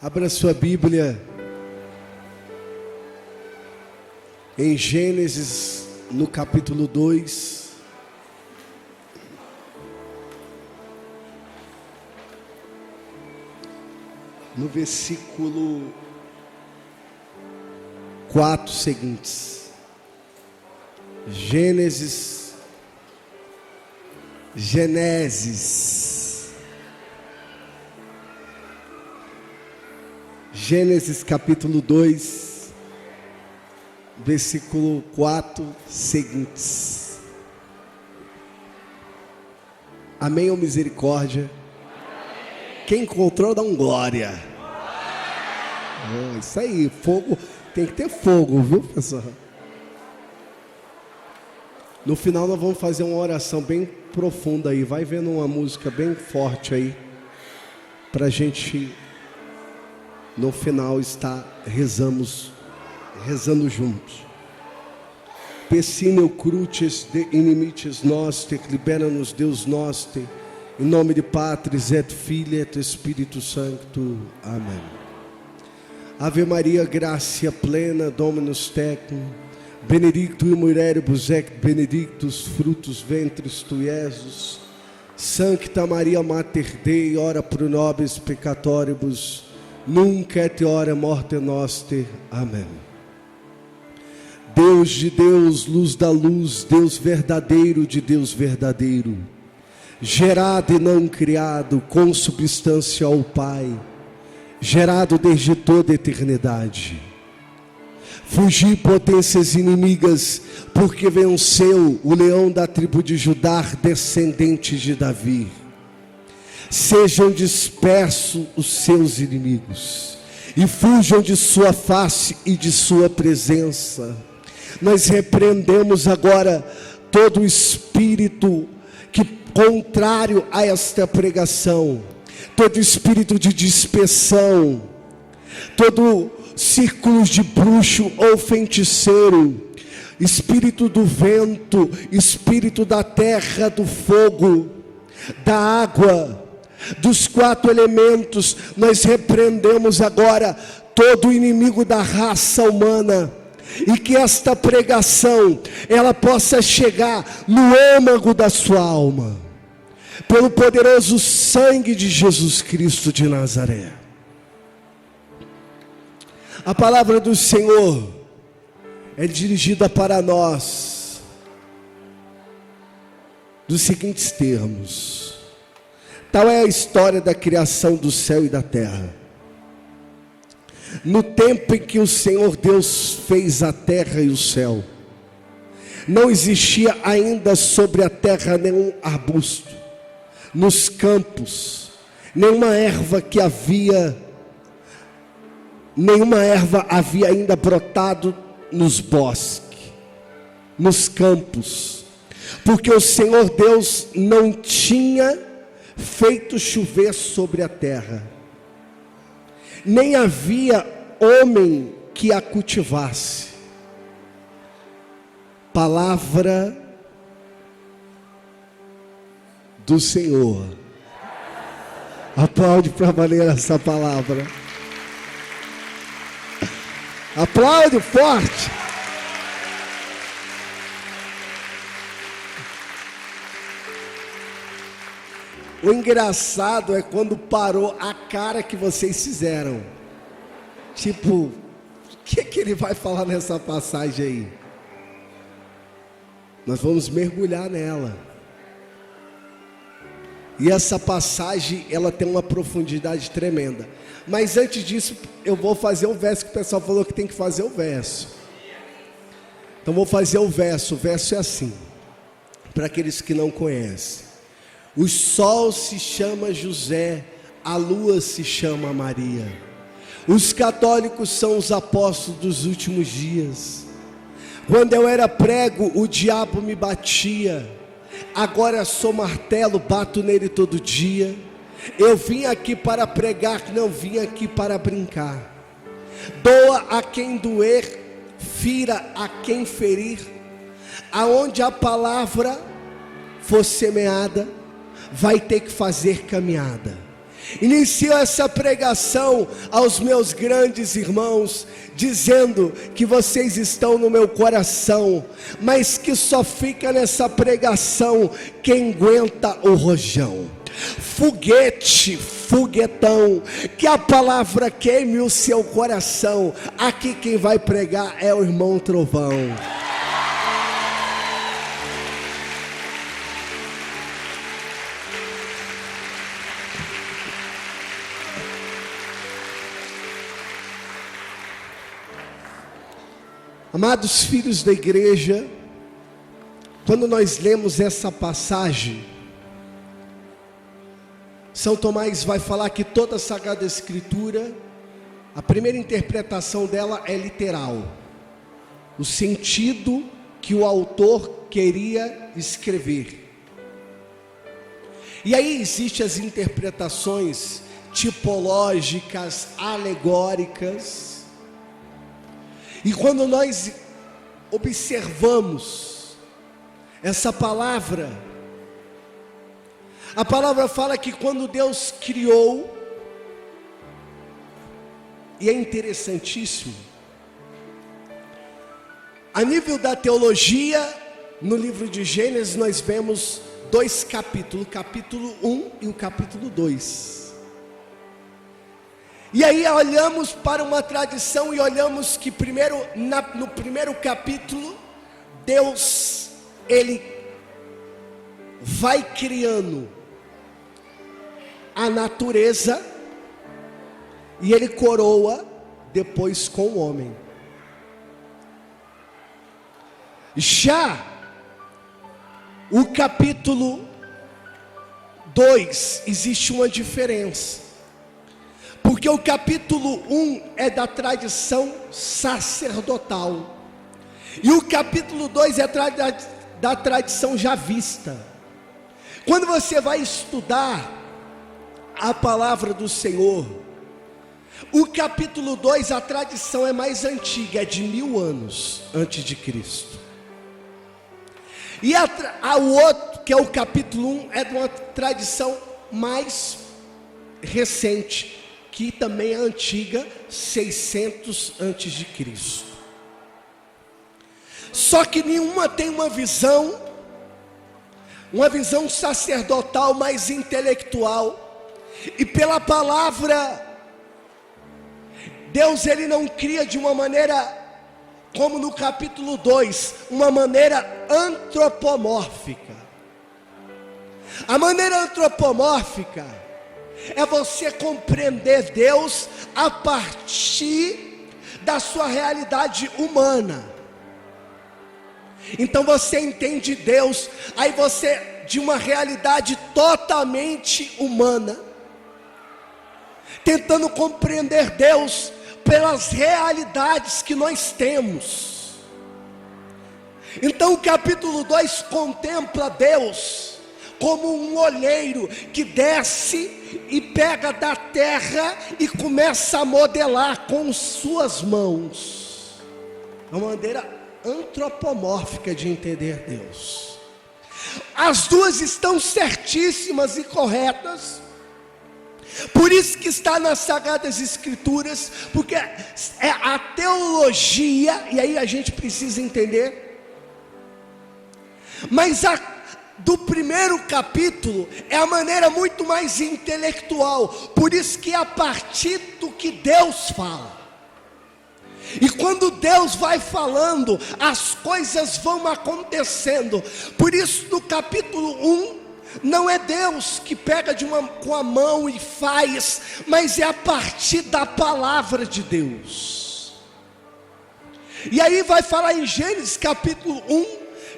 Abra sua Bíblia em Gênesis, no capítulo 2. No versículo 4 seguintes. Gênesis capítulo 2, versículo 4 seguintes. Amém ou misericórdia? Quem encontrou, dá um glória. Isso aí, fogo, tem que ter fogo, viu, pessoal? No final nós vamos fazer uma oração bem profunda aí. Vai vendo uma música bem forte aí, pra gente no final estar rezando juntos. Pessineu crucis de inimites noster, libera-nos Deus noster, em nome de Patris et Filii et Espírito Sancto. Amém. Ave Maria, gracia plena, Dominus tecum, benedictum in mulieribus et benedictus fructus ventris tui, Jesus. Sancta Maria Mater Dei, ora pro nobis peccatoribus, nunc et hora morte noster. Amém. Deus de Deus, luz da luz, Deus verdadeiro de Deus verdadeiro, gerado e não criado, consubstância ao Pai, gerado desde toda a eternidade. Fugi potências inimigas, porque venceu o leão da tribo de Judá, descendente de Davi. Sejam dispersos os seus inimigos, e fujam de sua face e de sua presença. Nós repreendemos agora todo espírito que contrário a esta pregação, todo espírito de dispersão, todo círculos de bruxo ou feiticeiro, espírito do vento, espírito da terra, do fogo, da água, dos 4 elementos. Nós repreendemos agora todo inimigo da raça humana, e que esta pregação ela possa chegar no âmago da sua alma, pelo poderoso sangue de Jesus Cristo de Nazaré. A palavra do Senhor é dirigida para nós dos seguintes termos: tal é a história da criação do céu e da terra. No tempo em que o Senhor Deus fez a terra e o céu, não existia ainda sobre a terra nenhum arbusto, nos campos, nenhuma erva havia ainda brotado nos bosques, nos campos, porque o Senhor Deus não tinha feito chover sobre a terra, nem havia homem que a cultivasse. Palavra do Senhor. Aplaude para valer essa palavra. Aplaude forte. O engraçado é quando parou a cara que vocês fizeram. Tipo, o que ele vai falar nessa passagem aí? Nós vamos mergulhar nela. E essa passagem, ela tem uma profundidade tremenda. Mas antes disso, eu vou fazer o verso que o pessoal falou que tem que fazer o verso. Então vou fazer o verso. O verso é assim, para aqueles que não conhecem. O sol se chama José, a lua se chama Maria. Os católicos são os apóstolos dos últimos dias. Quando eu era prego, o diabo me batia. Agora sou martelo, bato nele todo dia. Eu vim aqui para pregar, não vim aqui para brincar. Doa a quem doer, fira a quem ferir. Aonde a palavra for semeada, vai ter que fazer caminhada. Inicio essa pregação aos meus grandes irmãos, dizendo que vocês estão no meu coração, mas que só fica nessa pregação quem aguenta o rojão. Foguete, foguetão, que a palavra queime o seu coração. Aqui quem vai pregar é o irmão Trovão. Amados filhos da igreja, quando nós lemos essa passagem, São Tomás vai falar que toda a Sagrada Escritura, a primeira interpretação dela é literal, o sentido que o autor queria escrever. E aí existem as interpretações tipológicas, alegóricas. E quando nós observamos essa palavra, a palavra fala que quando Deus criou, e é interessantíssimo, a nível da teologia, no livro de Gênesis nós vemos 2 capítulos, o capítulo 1 e o capítulo 2. E aí olhamos para uma tradição e olhamos que primeiro, no primeiro capítulo, Deus, Ele vai criando a natureza e Ele coroa depois com o homem. Já o capítulo 2, existe uma diferença. Porque o capítulo 1 é da tradição sacerdotal. E o capítulo 2 é da tradição javista. Quando você vai estudar a palavra do Senhor, o capítulo 2, a tradição é mais antiga, é de 1000 anos antes de Cristo. E o outro, que é o capítulo 1, é de uma tradição mais recente, que também é antiga, 600 antes de Cristo. Só que nenhuma tem uma visão sacerdotal mais intelectual. E pela palavra, Deus ele não cria de uma maneira, como no capítulo 2, uma maneira antropomórfica. A maneira antropomórfica é você compreender Deus a partir da sua realidade humana. Então você entende Deus, aí você de uma realidade totalmente humana, tentando compreender Deus pelas realidades que nós temos. Então o capítulo 2 contempla Deus como um olheiro que desce e pega da terra e começa a modelar com suas mãos. É uma maneira antropomórfica de entender Deus. As duas estão certíssimas e corretas. Por isso que está nas Sagradas Escrituras, porque é a teologia, e aí a gente precisa entender. Mas do primeiro capítulo é a maneira muito mais intelectual, por isso que é a partir do que Deus fala. E quando Deus vai falando, as coisas vão acontecendo. Por isso no capítulo 1, não é Deus que pega com a mão e faz, mas é a partir da palavra de Deus. E aí vai falar em Gênesis capítulo 1,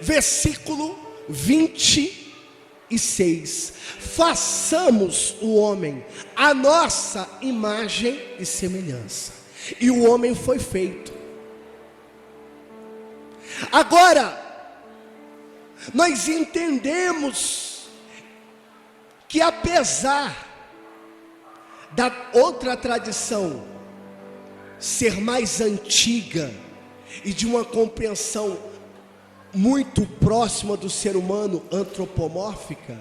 versículo 26. Façamos o homem a nossa imagem e semelhança. E o homem foi feito. Agora, nós entendemos que apesar da outra tradição ser mais antiga e de uma compreensão muito próxima do ser humano, antropomórfica,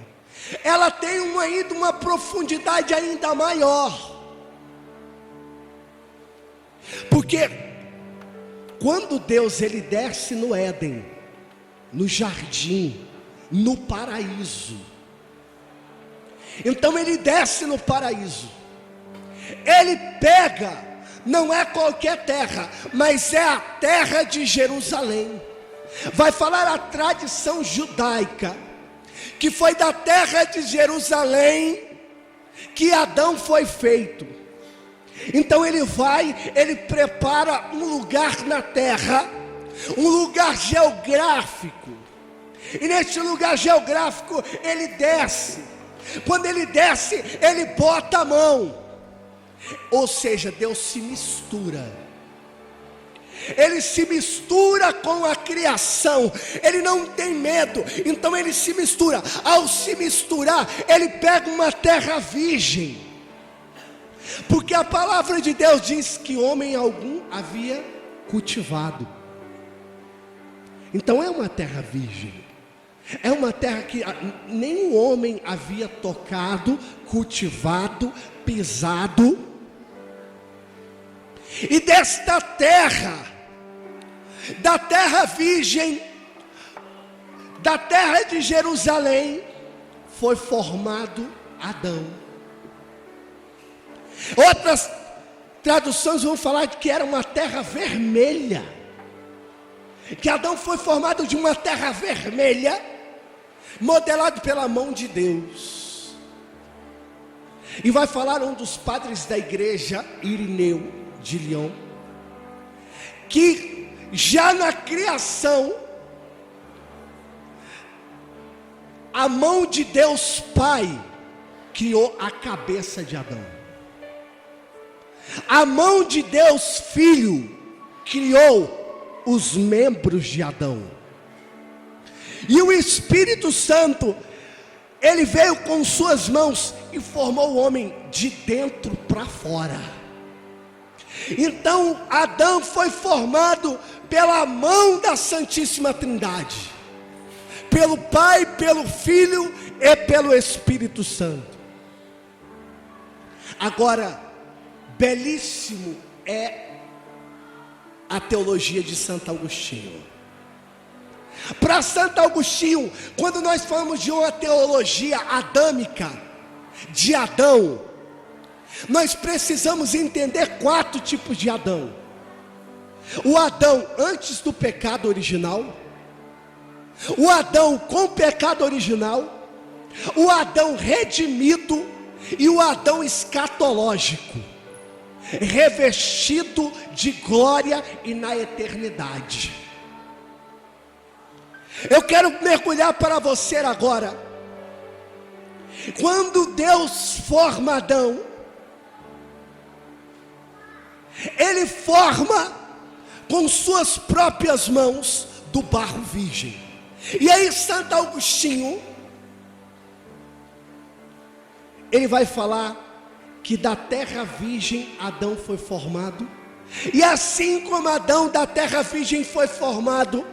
ela tem uma profundidade ainda maior. Porque quando Deus ele desce no Éden, no jardim, no paraíso, então ele desce no paraíso, ele pega, não é qualquer terra, mas é a terra de Jerusalém. Vai falar a tradição judaica, que foi da terra de Jerusalém que Adão foi feito. Então ele prepara um lugar na terra, um lugar geográfico, e neste lugar geográfico ele desce. Quando ele desce, ele bota a mão, ou seja, Deus se mistura. Ele se mistura com a criação, ele não tem medo, então ele se mistura. Ao se misturar, ele pega uma terra virgem, porque a palavra de Deus diz que homem algum havia cultivado. Então é uma terra virgem, é uma terra que nenhum homem havia tocado, cultivado, pisado. E desta terra, da terra virgem, da terra de Jerusalém, foi formado Adão. Outras traduções vão falar de que era uma terra vermelha, que Adão foi formado de uma terra vermelha, modelado pela mão de Deus. E vai falar um dos padres da igreja, Irineu de Lyon, que já na criação, a mão de Deus Pai criou a cabeça de Adão. A mão de Deus Filho criou os membros de Adão. E o Espírito Santo, ele veio com suas mãos e formou o homem de dentro para fora. Então Adão foi formado pela mão da Santíssima Trindade, pelo Pai, pelo Filho e pelo Espírito Santo. Agora, belíssimo é a teologia de Santo Agostinho. Para Santo Agostinho, quando nós falamos de uma teologia adâmica, de Adão, nós precisamos entender 4 tipos de Adão: o Adão antes do pecado original, o Adão com pecado original, o Adão redimido e o Adão escatológico, revestido de glória e na eternidade. Eu quero mergulhar para você agora. Quando Deus forma Adão, ele forma com suas próprias mãos do barro virgem. E aí Santo Agostinho, ele vai falar que da terra virgem Adão foi formado, e assim como Adão da terra virgem foi formado,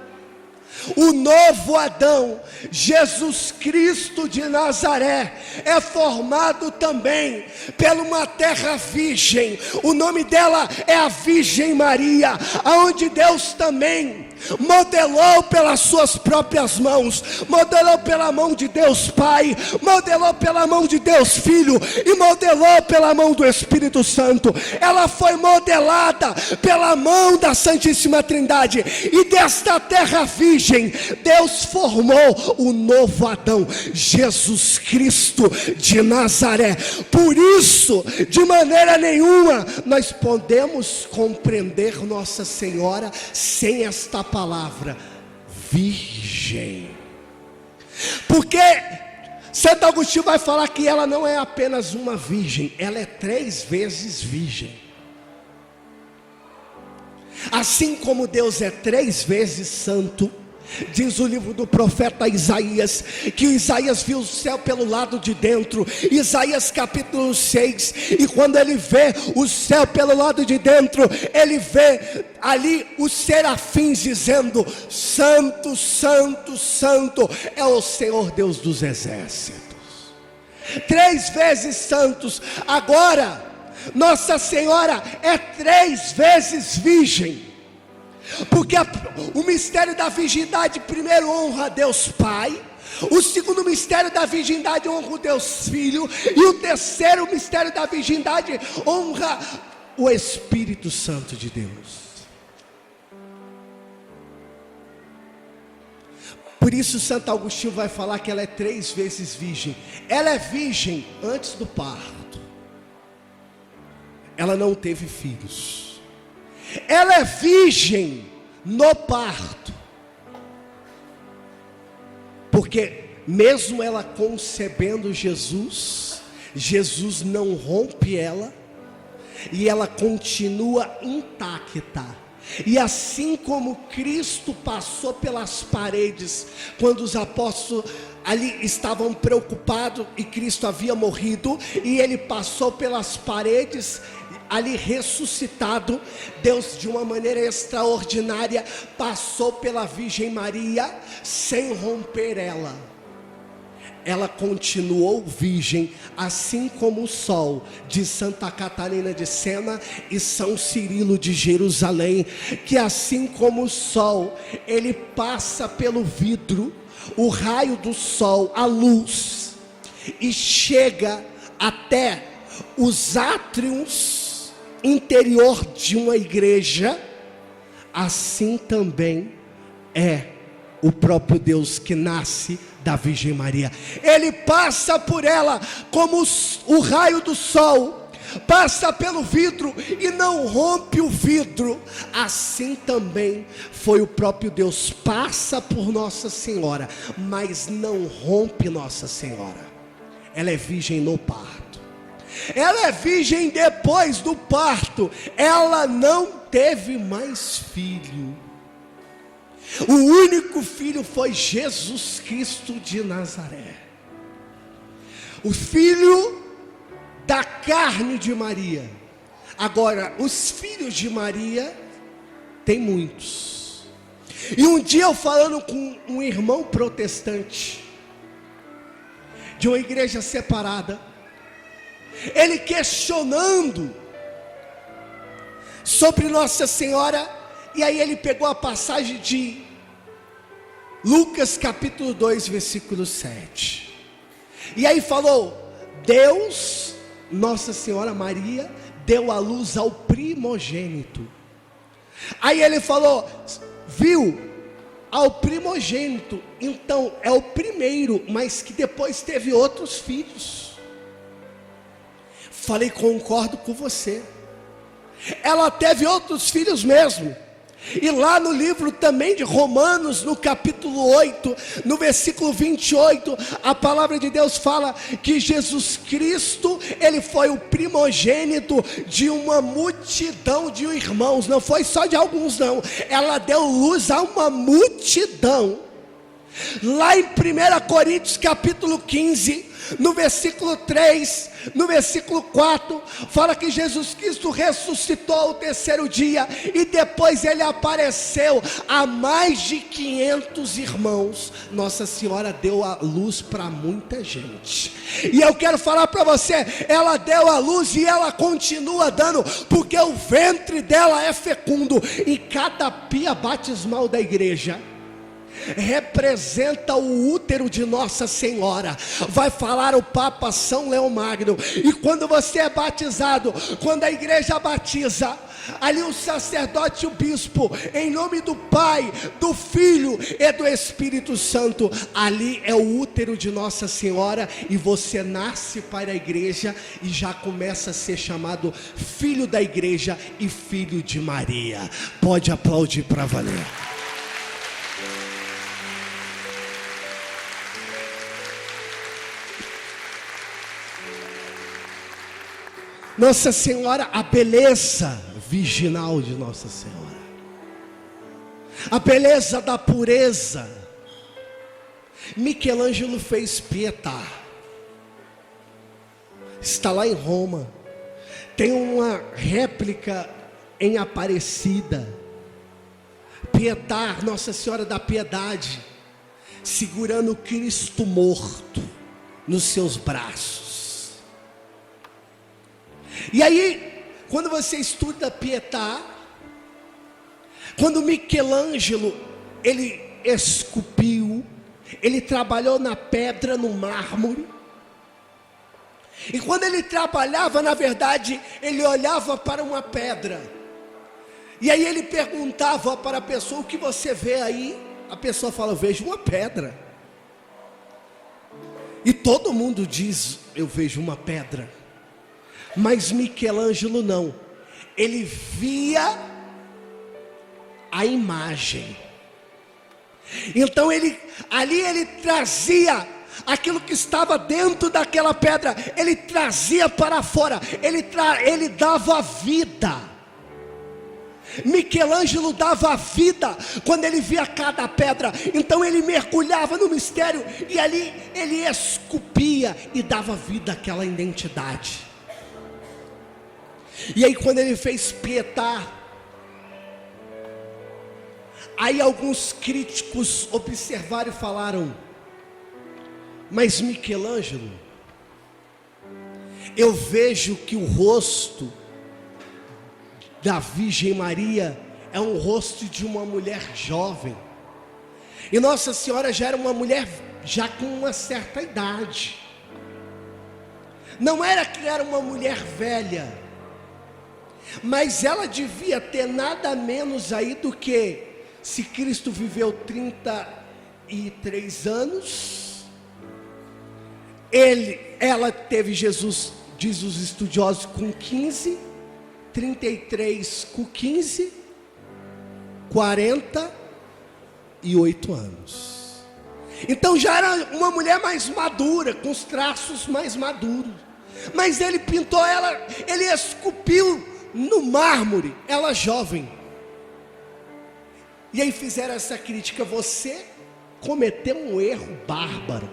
o novo Adão, Jesus Cristo de Nazaré, é formado também pela uma terra virgem. O nome dela é a Virgem Maria, aonde Deus também modelou pelas suas próprias mãos, modelou pela mão de Deus Pai, modelou pela mão de Deus Filho e modelou pela mão do Espírito Santo. Ela foi modelada pela mão da Santíssima Trindade, e desta terra virgem Deus formou o novo Adão, Jesus Cristo de Nazaré. Por isso, de maneira nenhuma nós podemos compreender Nossa Senhora sem esta palavra virgem, porque Santo Agostinho vai falar que ela não é apenas uma virgem, ela é 3 vezes virgem. Assim como Deus é 3 vezes santo, diz o livro do profeta Isaías, que Isaías viu o céu pelo lado de dentro, Isaías capítulo 6, e quando ele vê o céu pelo lado de dentro, ele vê ali os serafins dizendo: santo, santo, santo é o Senhor Deus dos exércitos. 3 vezes santos. Agora, Nossa Senhora é 3 vezes virgem, porque o mistério da virgindade primeiro honra a Deus Pai, o segundo mistério da virgindade honra o Deus Filho, e o terceiro mistério da virgindade honra o Espírito Santo de Deus. Por isso Santo Agostinho vai falar que ela é 3 vezes virgem. Ela é virgem antes do parto, ela não teve filhos. Ela é virgem no parto, porque mesmo ela concebendo Jesus, Jesus não rompe ela, e ela continua intacta. E assim como Cristo passou pelas paredes, quando os apóstolos ali estavam preocupados e Cristo havia morrido, e ele passou pelas paredes ali ressuscitado, Deus de uma maneira extraordinária passou pela Virgem Maria sem romper ela. Ela continuou virgem, assim como o sol de Santa Catarina de Sena e São Cirilo de Jerusalém, que assim como o sol, ele passa pelo vidro, o raio do sol, a luz, e chega até os átrios interior de uma igreja, assim também é o próprio Deus que nasce da Virgem Maria. Ele passa por ela como o raio do sol, passa pelo vidro e não rompe o vidro. Assim também foi o próprio Deus, passa por Nossa Senhora, mas não rompe Nossa Senhora. Ela é virgem no parto, ela é virgem depois do parto, ela não teve mais filho. O único filho foi Jesus Cristo de Nazaré, o filho da carne de Maria. Agora, os filhos de Maria tem muitos. E um dia eu falando com um irmão protestante de uma igreja separada, ele questionando sobre Nossa Senhora, e aí ele pegou a passagem de Lucas capítulo 2 versículo 7, e aí falou: Deus, Nossa Senhora Maria, deu à luz ao primogênito. Aí ele falou, viu, ao primogênito, então é o primeiro, mas que depois teve outros filhos. Falei, concordo com você, ela teve outros filhos mesmo. E lá no livro também de Romanos, no capítulo 8, no versículo 28, a palavra de Deus fala que Jesus Cristo, ele foi o primogênito de uma multidão de irmãos, não foi só de alguns não, ela deu luz a uma multidão. Lá em 1 Coríntios capítulo 15, no versículo 3, no versículo 4, fala que Jesus Cristo ressuscitou ao terceiro dia, e depois ele apareceu a mais de 500 irmãos. Nossa Senhora deu a luz para muita gente, e eu quero falar para você, ela deu a luz e ela continua dando, porque o ventre dela é fecundo, e cada pia batismal da igreja representa o útero de Nossa Senhora. Vai falar o Papa São Leão Magno. E quando você é batizado, quando a igreja batiza, ali o sacerdote e o bispo, em nome do Pai, do Filho e do Espírito Santo, ali é o útero de Nossa Senhora, e você nasce para a igreja e já começa a ser chamado filho da igreja e filho de Maria. Pode aplaudir para valer. Nossa Senhora, a beleza virginal de Nossa Senhora, a beleza da pureza. Michelangelo fez Pietà, está lá em Roma, tem uma réplica em Aparecida. Pietà, Nossa Senhora da Piedade, segurando Cristo morto. nos seus braços. E aí, quando você estuda Pietà, quando Michelangelo, ele esculpiu, ele trabalhou na pedra, no mármore, e quando ele trabalhava, na verdade, ele olhava para uma pedra, e aí ele perguntava para a pessoa: o que você vê aí? A pessoa fala: eu vejo uma pedra. E todo mundo diz: eu vejo uma pedra. Mas Michelangelo não, ele via a imagem. Então ali ele trazia aquilo que estava dentro daquela pedra, ele trazia para fora, ele dava vida. Michelangelo dava vida quando ele via cada pedra. Então ele mergulhava no mistério, e ali ele esculpia e dava vida àquela identidade. E aí quando ele fez Pietà, aí alguns críticos observaram e falaram: mas Michelangelo, eu vejo que o rosto da Virgem Maria é um rosto de uma mulher jovem, e Nossa Senhora já era uma mulher já com uma certa idade. Não era que era uma mulher velha, mas ela devia ter nada menos aí do que, se Cristo viveu 33 anos, ela teve Jesus, diz os estudiosos, com 15, 33 com 15, 48 anos. Então já era uma mulher mais madura, com os traços mais maduros. Mas ele pintou ela, ele esculpiu no mármore, ela jovem. E aí fizeram essa crítica: você cometeu um erro bárbaro.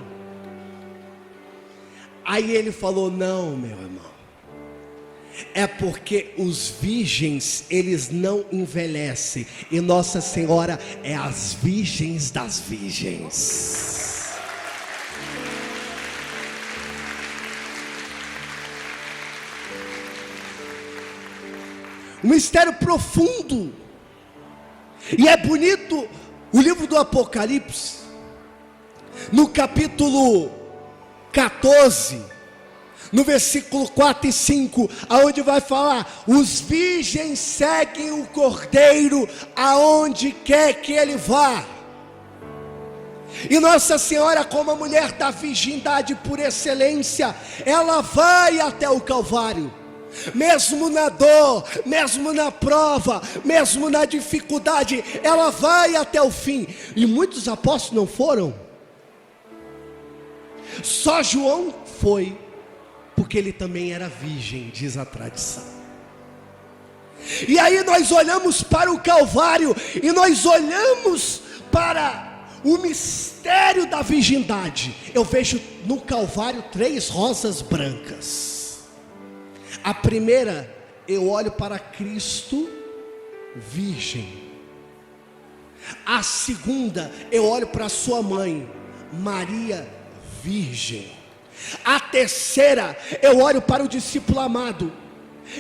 Aí ele falou: não, meu irmão, é porque os virgens, eles não envelhecem, e Nossa Senhora é as virgens das virgens. Um mistério profundo. E é bonito o livro do Apocalipse, no capítulo 14, no versículo 4 e 5, aonde vai falar: os virgens seguem o Cordeiro aonde quer que ele vá. E Nossa Senhora, como a mulher da virgindade por excelência, ela vai até o Calvário. Mesmo na dor, mesmo na prova, mesmo na dificuldade, ela vai até o fim. E muitos apóstolos não foram. Só João foi, porque ele também era virgem, diz a tradição. E aí nós olhamos para o Calvário, e nós olhamos para o mistério da virgindade. Eu vejo no Calvário 3 rosas brancas. A primeira, eu olho para Cristo virgem. A segunda, eu olho para sua mãe, Maria virgem. A terceira, eu olho para o discípulo amado,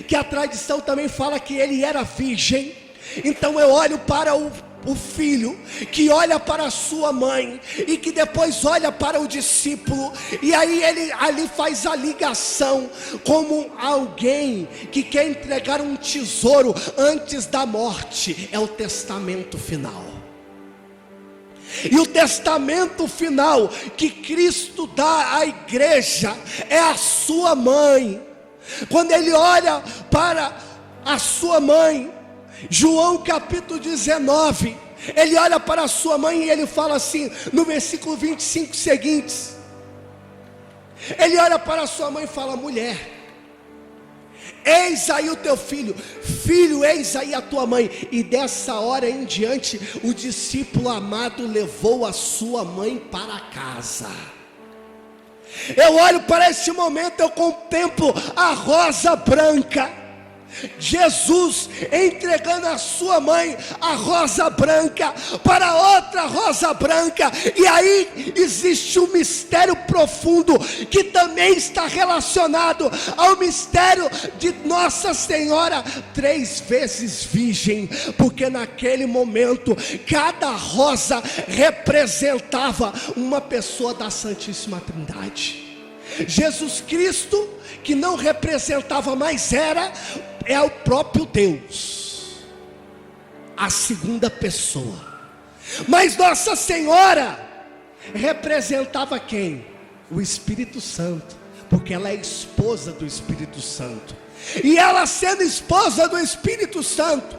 que a tradição também fala que ele era virgem. Então eu olho para o filho, que olha para a sua mãe, e que depois olha para o discípulo, e aí ele ali faz a ligação, como alguém que quer entregar um tesouro antes da morte. É o testamento final. E o testamento final que Cristo dá à igreja é a sua mãe. Quando ele olha para a sua mãe, João capítulo 19, ele olha para a sua mãe e ele fala assim, no versículo 25 seguintes, ele olha para a sua mãe e fala: mulher, eis aí o teu filho, filho, eis aí a tua mãe. E dessa hora em diante, o discípulo amado levou a sua mãe para casa. Eu olho para esse momento, eu contemplo a rosa branca, Jesus entregando a sua mãe a rosa branca para outra rosa branca. E aí existe um mistério profundo que também está relacionado ao mistério de Nossa Senhora 3 vezes virgem, porque naquele momento cada rosa representava uma pessoa da Santíssima Trindade. Jesus Cristo, que não representava mais, é o próprio Deus, a segunda pessoa. Mas Nossa Senhora representava quem? O Espírito Santo, porque ela é esposa do Espírito Santo. E ela, sendo esposa do Espírito Santo,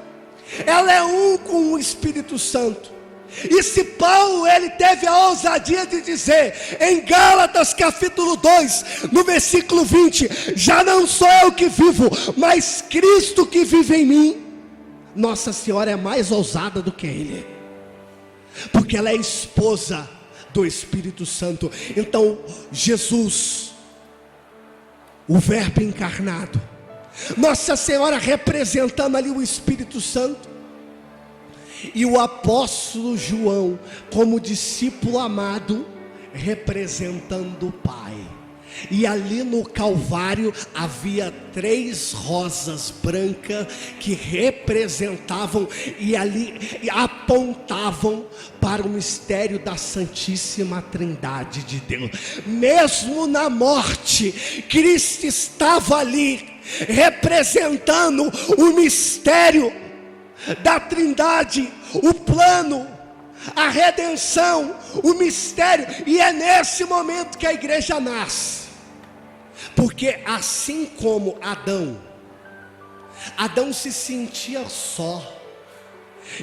ela é um com o Espírito Santo. E se Paulo, ele teve a ousadia de dizer em Gálatas capítulo 2, no versículo 20: já não sou eu que vivo, mas Cristo que vive em mim. Nossa Senhora é mais ousada do que ele, porque ela é esposa do Espírito Santo. Então Jesus, o Verbo encarnado, Nossa Senhora representando ali o Espírito Santo, e o apóstolo João como discípulo amado representando o Pai. E ali no Calvário havia 3 rosas brancas que representavam e ali apontavam para o mistério da Santíssima Trindade de Deus. Mesmo na morte, Cristo estava ali representando o mistério da Trindade, o plano, a redenção, o mistério. E é nesse momento que a igreja nasce, porque assim como Adão se sentia só,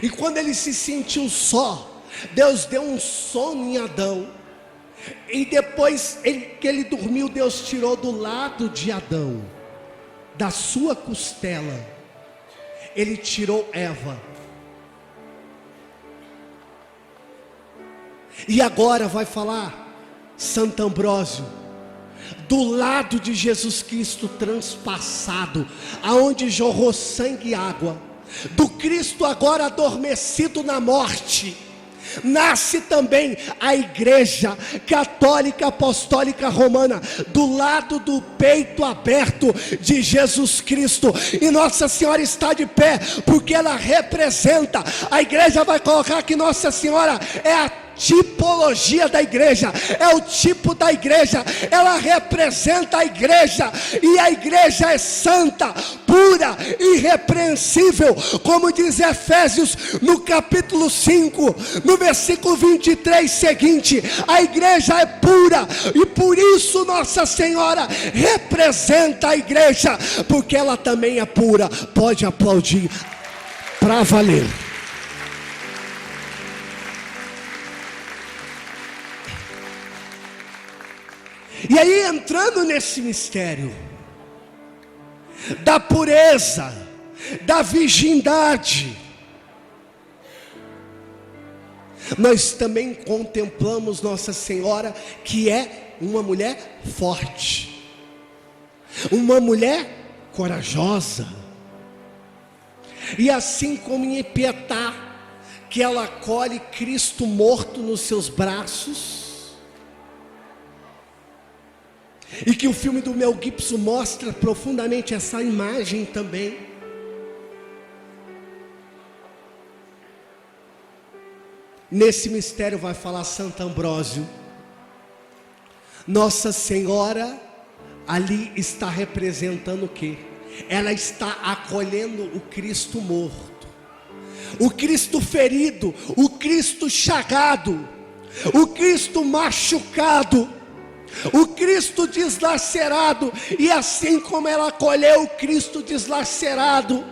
e quando ele se sentiu só, Deus deu um sono em Adão, e depois que ele dormiu, Deus tirou do lado de Adão, da sua costela, ele tirou Eva. E agora vai falar Santo Ambrósio, do lado de Jesus Cristo transpassado, aonde jorrou sangue e água, do Cristo agora adormecido na morte, nasce também a Igreja Católica Apostólica Romana, do lado do peito aberto de Jesus Cristo. E Nossa Senhora está de pé, porque ela representa. A igreja vai colocar que Nossa Senhora é a tipologia da igreja, é o tipo da igreja, ela representa a igreja, e a igreja é santa, pura, irrepreensível, como diz Efésios no capítulo 5, no versículo 23 seguinte. A igreja é pura, e por isso Nossa Senhora representa a igreja, porque ela também é pura. Pode aplaudir para valer. E aí, entrando nesse mistério da pureza, da virgindade, nós também contemplamos Nossa Senhora, que é uma mulher forte, uma mulher corajosa. E assim como em Epietá, que ela acolhe Cristo morto nos seus braços, e que o filme do Mel Gibson mostra profundamente essa imagem também. Nesse mistério vai falar Santo Ambrósio. Nossa Senhora ali está representando o quê? Ela está acolhendo o Cristo morto, o Cristo ferido, o Cristo chagado, o Cristo machucado, o Cristo deslacerado. E assim como ela acolheu o Cristo deslacerado,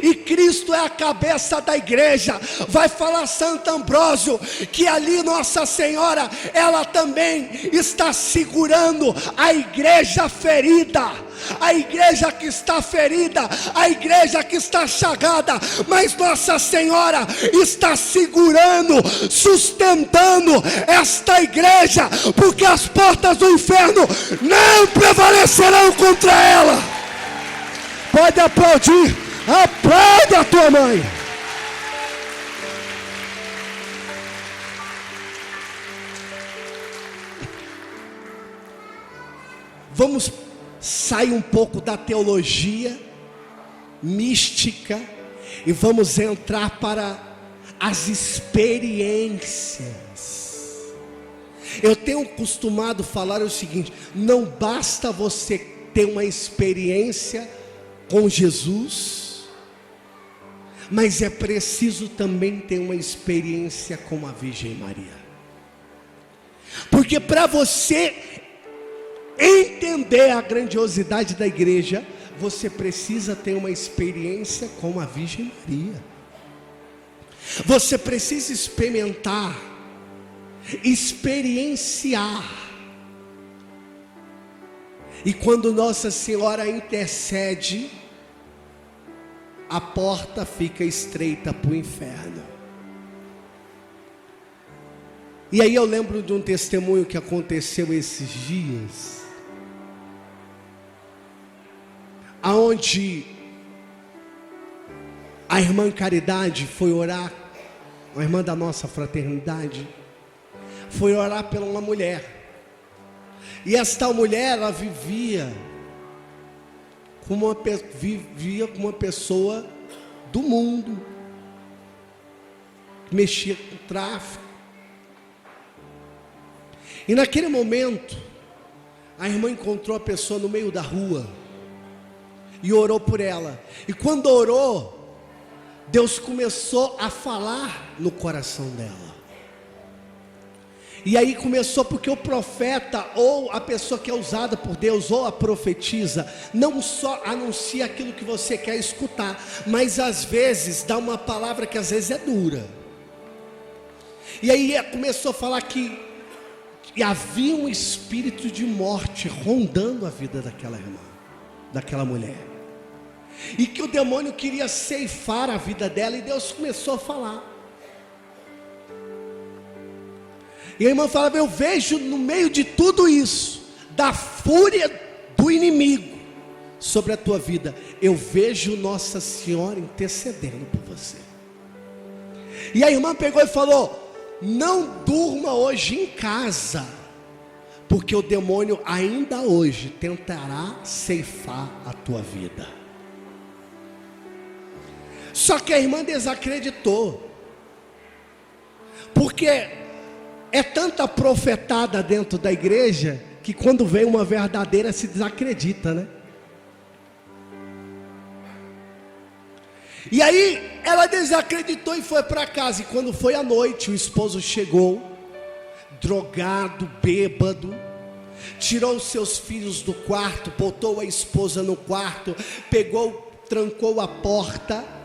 e Cristo é a cabeça da igreja, vai falar Santo Ambrósio, que ali Nossa Senhora, ela também está segurando a igreja ferida, a igreja que está ferida, a igreja que está chagada, mas Nossa Senhora está segurando, sustentando esta igreja, porque as portas do inferno não prevalecerão contra ela. Pode aplaudir. Aplaude a tua mãe. Vamos sair um pouco da teologia mística e vamos entrar para as experiências. Eu tenho costumado falar o seguinte: não basta você ter uma experiência com Jesus, mas é preciso também ter uma experiência com a Virgem Maria. Porque para você entender a grandiosidade da igreja, você precisa ter uma experiência com a Virgem Maria. Você precisa experimentar, experienciar. E quando Nossa Senhora intercede, a porta fica estreita para o inferno. E aí eu lembro de um testemunho que aconteceu esses dias, aonde a irmã Caridade foi orar, a irmã da nossa fraternidade, foi orar pela uma mulher. E esta mulher, ela vivia com uma pessoa do mundo, que mexia com tráfico. E naquele momento, a irmã encontrou a pessoa no meio da rua e orou por ela. E quando orou, Deus começou a falar no coração dela. E aí começou, porque o profeta, ou a pessoa que é usada por Deus, ou a profetisa, não só anuncia aquilo que você quer escutar, mas às vezes dá uma palavra que às vezes é dura. E aí começou a falar que havia um espírito de morte rondando a vida daquela irmã, daquela mulher, e que o demônio queria ceifar a vida dela. E Deus começou a falar. E a irmã falava: eu vejo no meio de tudo isso, da fúria do inimigo sobre a tua vida, eu vejo Nossa Senhora intercedendo por você. E a irmã pegou e falou: não durma hoje em casa, porque o demônio ainda hoje tentará ceifar a tua vida. Só que a irmã desacreditou, porque é tanta profetada dentro da igreja, que quando vem uma verdadeira se desacredita, né? E aí ela desacreditou e foi para casa. E quando foi à noite, o esposo chegou, drogado, bêbado, tirou os seus filhos do quarto, botou a esposa no quarto, trancou a porta,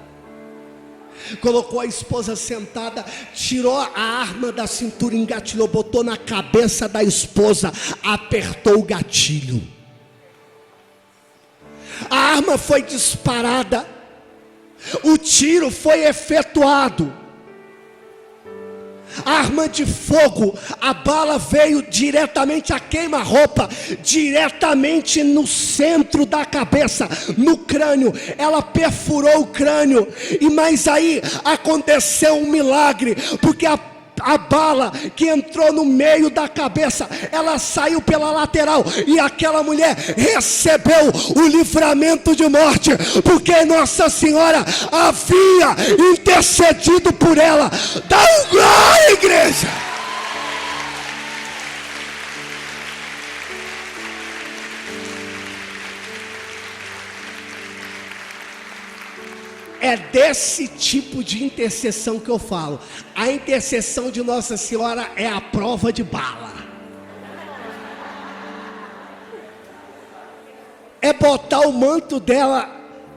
colocou a esposa sentada, tirou a arma da cintura, engatilhou, botou na cabeça da esposa, apertou o gatilho. A arma foi disparada, o tiro foi efetuado, arma de fogo, a bala veio diretamente, a queima-roupa, diretamente no centro da cabeça, no crânio. Ela perfurou o crânio. E mas aí aconteceu um milagre, porque a bala que entrou no meio da cabeça, ela saiu pela lateral, e aquela mulher recebeu o livramento de morte, porque Nossa Senhora havia intercedido por ela. Dá um glória, igreja! É desse tipo de intercessão que eu falo. A intercessão de Nossa Senhora é a prova de bala. É botar o manto dela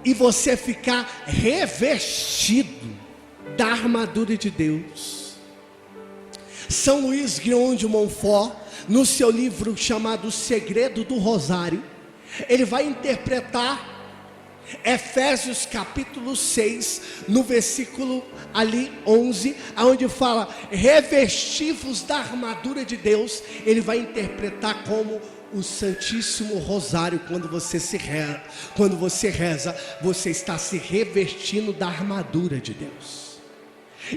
e você ficar revestido da armadura de Deus. São Luís Guion de Montfort, no seu livro chamado O Segredo do Rosário, ele vai interpretar Efésios capítulo 6, no versículo ali 11, onde fala: revesti-vos da armadura de Deus. Ele vai interpretar como o Santíssimo Rosário, quando você reza, você está se revestindo da armadura de Deus,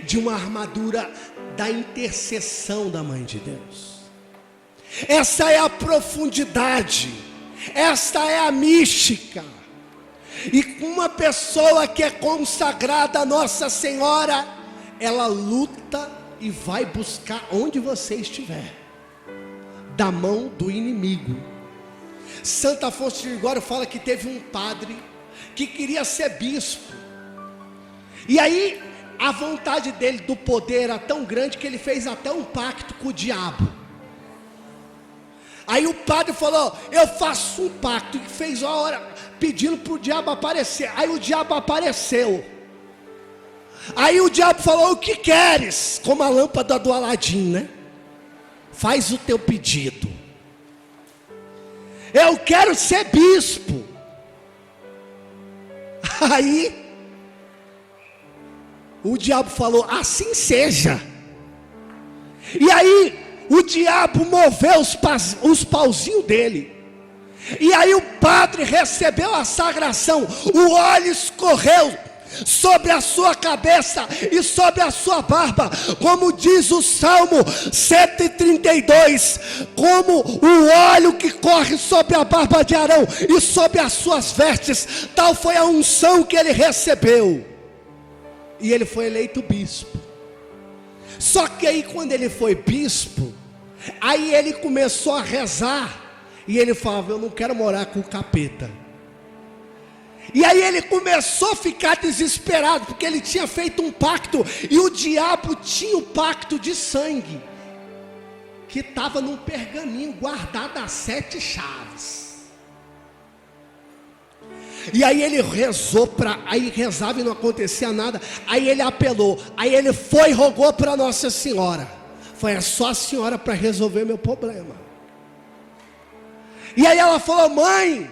de uma armadura da intercessão da Mãe de Deus. Essa é a profundidade, esta é a mística. E uma pessoa que é consagrada a Nossa Senhora, ela luta e vai buscar onde você estiver, da mão do inimigo. Santo Afonso de Ligório fala que teve um padre que queria ser bispo, e aí a vontade dele do poder era tão grande que ele fez até um pacto com o diabo. Aí o padre falou: eu faço um pacto, e fez uma hora pedindo para o diabo aparecer. Aí o diabo apareceu. Aí o diabo falou: o que queres? Como a lâmpada do Aladim, né? Faz o teu pedido. Eu quero ser bispo. Aí o diabo falou: assim seja. E aí o diabo moveu os pauzinhos dele. E aí o padre recebeu a sagração. O óleo escorreu sobre a sua cabeça e sobre a sua barba, como diz o Salmo 132, como o óleo que corre sobre a barba de Arão e sobre as suas vestes, tal foi a unção que ele recebeu, e ele foi eleito bispo. Só que aí quando ele foi bispo, aí ele começou a rezar, e ele falava: eu não quero morar com o capeta. E aí ele começou a ficar desesperado, porque ele tinha feito um pacto, e o diabo tinha um pacto de sangue, que estava num pergaminho guardado a 7 chaves. E aí ele rezou, aí rezava e não acontecia nada. Aí ele apelou, aí ele foi e rogou para Nossa Senhora. Foi só a senhora para resolver meu problema. E aí ela falou: mãe,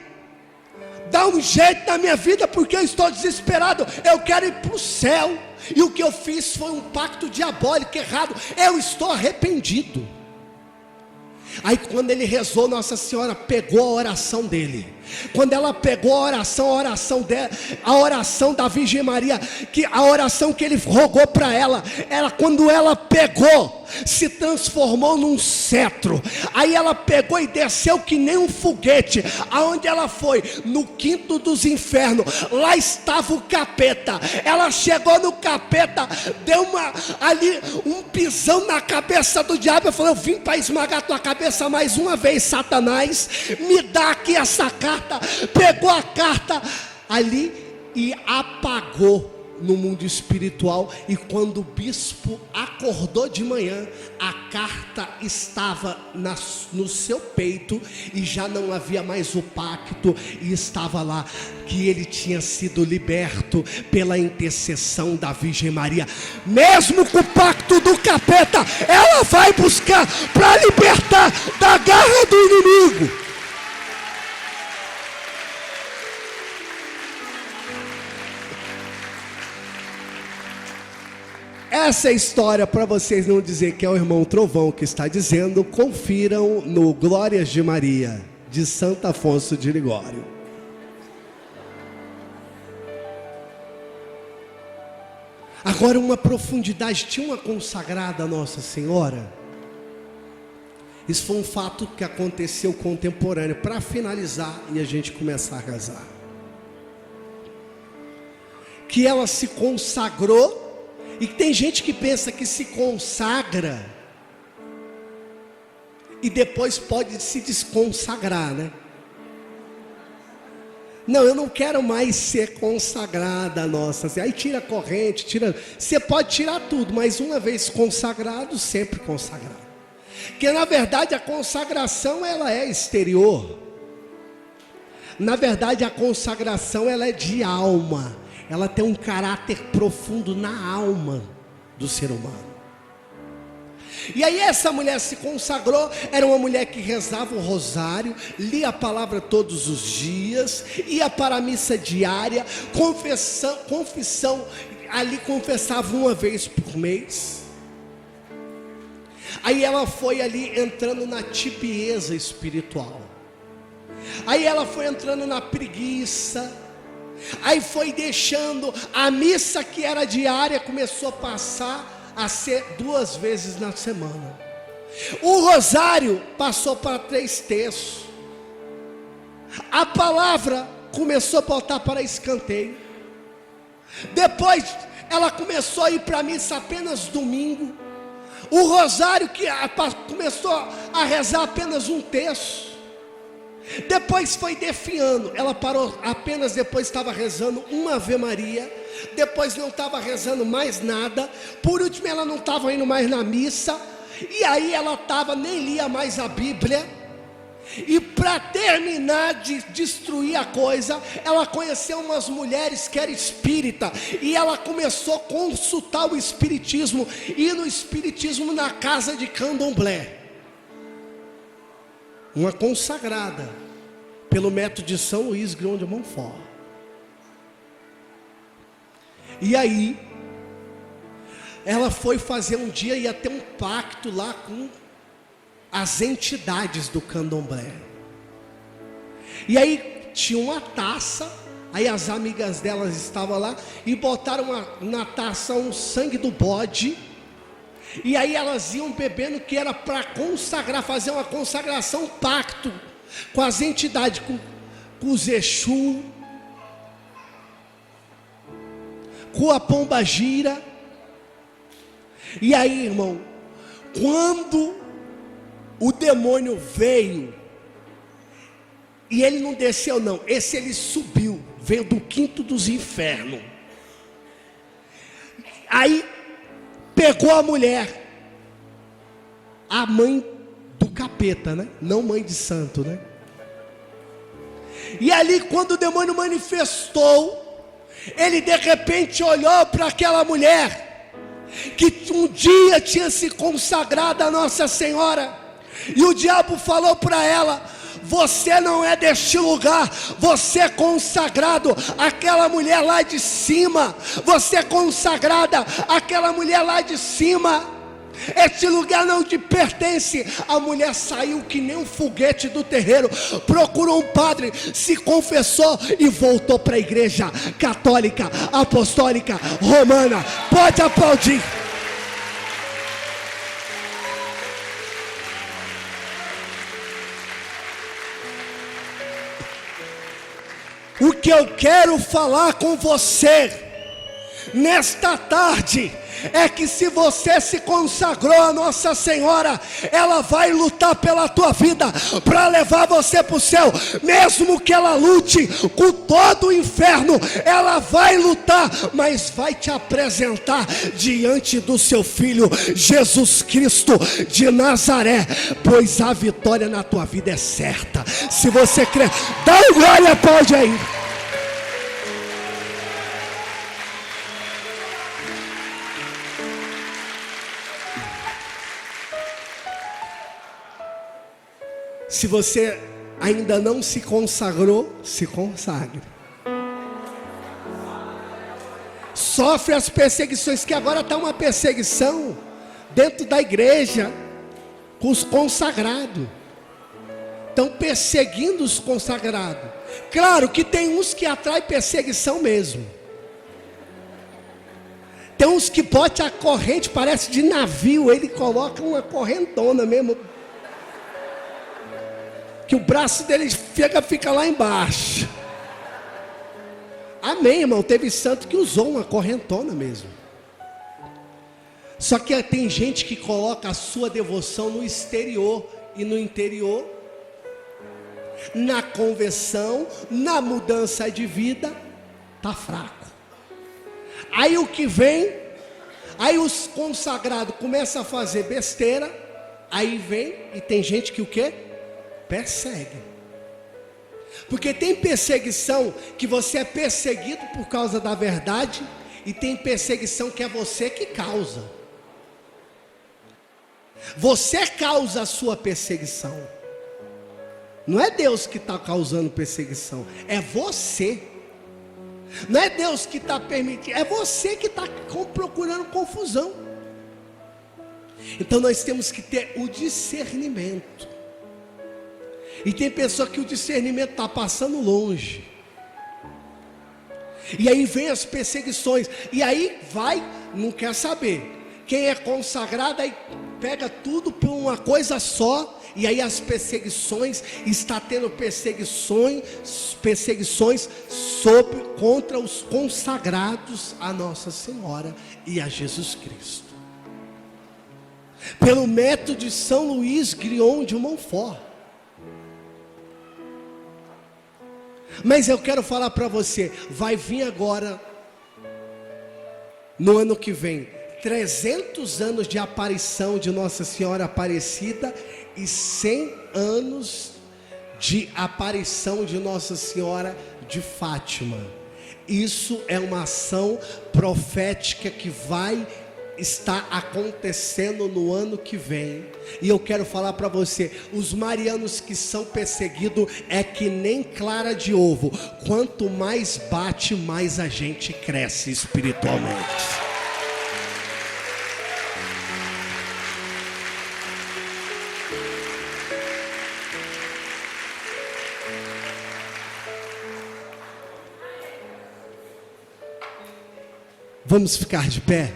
dá um jeito na minha vida, porque eu estou desesperado, eu quero ir para o céu, e o que eu fiz foi um pacto diabólico errado, eu estou arrependido. Aí quando ele rezou, Nossa Senhora pegou a oração dele. Quando ela pegou a oração da Virgem Maria, a oração que ele rogou para ela, quando ela pegou, se transformou num cetro. Aí ela pegou e desceu que nem um foguete. Aonde ela foi? No quinto dos infernos. Lá estava o capeta. Ela chegou no capeta, deu um pisão na cabeça do diabo. Eu falei: eu vim para esmagar tua cabeça mais uma vez, Satanás. Me dá aqui essa carta. Pegou a carta ali e apagou no mundo espiritual. E quando o bispo acordou de manhã, a carta estava no seu peito, e já não havia mais o pacto, e estava lá que ele tinha sido liberto pela intercessão da Virgem Maria. Mesmo com o pacto do capeta, ela vai buscar para libertar da garra do inimigo. Essa é a história, para vocês não dizer que é o irmão Trovão que está dizendo. Confiram no Glórias de Maria, de Santo Afonso de Ligório. Agora, uma profundidade, tinha uma consagrada a Nossa Senhora. Isso foi um fato que aconteceu contemporâneo, para finalizar e a gente começar a rezar. Que ela se consagrou. E tem gente que pensa que se consagra e depois pode se desconsagrar, né? Não, eu não quero mais ser consagrada, nossa. Aí tira a corrente, você pode tirar tudo, mas uma vez consagrado, sempre consagrado. Porque na verdade a consagração, ela é exterior. Na verdade a consagração, ela é de alma. Ela tem um caráter profundo na alma do ser humano. E aí essa mulher se consagrou. Era uma mulher que rezava o rosário, lia a palavra todos os dias, ia para a missa diária, confissão, ali confessava uma vez por mês. Aí ela foi ali entrando na tibieza espiritual. Aí ela foi entrando na preguiça. Aí foi deixando a missa que era diária, começou a passar a ser 2 vezes na semana. O rosário passou para 3 terços. A palavra começou a botar para escanteio. Depois ela começou a ir para a missa apenas domingo. O rosário que começou a rezar apenas 1 terço. Depois foi definhando. Ela parou apenas, depois estava rezando uma Ave Maria. Depois não estava rezando mais nada. Por último ela não estava indo mais na missa. E aí ela nem lia mais a Bíblia. E para terminar de destruir a coisa, ela conheceu umas mulheres que eram espírita. E ela começou a consultar o espiritismo. E no espiritismo na casa de Candomblé, uma consagrada pelo método de São Luís Grão de Montfort. E aí ela foi fazer um dia, ia ter um pacto lá com as entidades do Candomblé. E aí tinha uma taça. Aí as amigas delas estavam lá e botaram na taça um sangue do bode. E aí elas iam bebendo, que era para consagrar, fazer uma consagração, um pacto com as entidades, com os Exu, com a Pombagira. E aí, irmão, quando o demônio veio, e ele não desceu não, ele subiu, veio do quinto dos infernos. Aí pegou a mulher, a mãe do capeta, né? Não mãe de santo, né? E ali, quando o demônio manifestou, ele de repente olhou para aquela mulher, que um dia tinha se consagrado a Nossa Senhora, e o diabo falou para ela: você não é deste lugar, você é consagrado àquela mulher lá de cima, você é consagrada àquela mulher lá de cima, este lugar não te pertence. A mulher saiu que nem um foguete do terreiro, procurou um padre, se confessou e voltou para a igreja católica, apostólica, romana. Pode aplaudir. O que eu quero falar com você nesta tarde é que se você se consagrou a Nossa Senhora, ela vai lutar pela tua vida, para levar você para o céu. Mesmo que ela lute com todo o inferno, ela vai lutar, mas vai te apresentar diante do seu Filho Jesus Cristo de Nazaré, pois a vitória na tua vida é certa. Se você crê, dá um glória, pode aí. Se você ainda não se consagrou, se consagre. Sofre as perseguições, que agora está uma perseguição dentro da igreja com os consagrados. Estão perseguindo os consagrados. Claro que tem uns que atraem perseguição mesmo. Tem uns que botam a corrente, parece de navio, ele coloca uma correntona mesmo, que o braço dele fica lá embaixo. Amém, irmão. Teve santo que usou uma correntona mesmo. Só que tem gente que coloca a sua devoção no exterior e no interior, na conversão, na mudança de vida, está fraco. Aí o que vem, aí os consagrados começam a fazer besteira, aí vem e tem gente que o quê? Persegue. Porque tem perseguição que você é perseguido por causa da verdade, e tem perseguição que é você que causa. Você causa a sua perseguição. Não é Deus que está causando perseguição, é você. Não é Deus que está permitindo, é você que está procurando confusão. Então nós temos que ter o discernimento. E tem pessoa que o discernimento está passando longe. E aí vem as perseguições. E aí vai, não quer saber. Quem é consagrado aí pega tudo por uma coisa só. E aí as perseguições, está tendo perseguições contra os consagrados a Nossa Senhora e a Jesus Cristo. Pelo método de São Luís Grignon de Montfort. Mas eu quero falar para você, vai vir agora, no ano que vem, 300 anos de aparição de Nossa Senhora Aparecida e 100 anos de aparição de Nossa Senhora de Fátima. Isso é uma ação profética que vai estar acontecendo no ano que vem. E eu quero falar para você, os marianos que são perseguidos é que nem clara de ovo. Quanto mais bate, mais a gente cresce espiritualmente. Vamos ficar de pé?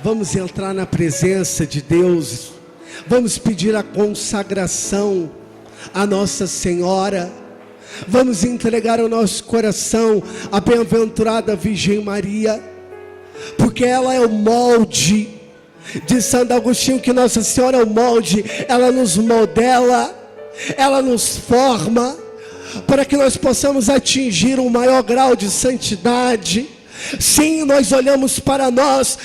Vamos entrar na presença de Deus. Vamos pedir a consagração a Nossa Senhora. Vamos entregar o nosso coração à bem-aventurada Virgem Maria, porque ela é o molde de Santo Agostinho, que Nossa Senhora é o molde. Ela nos modela, ela nos forma, para que nós possamos atingir um maior grau de santidade. Sim, nós olhamos para nós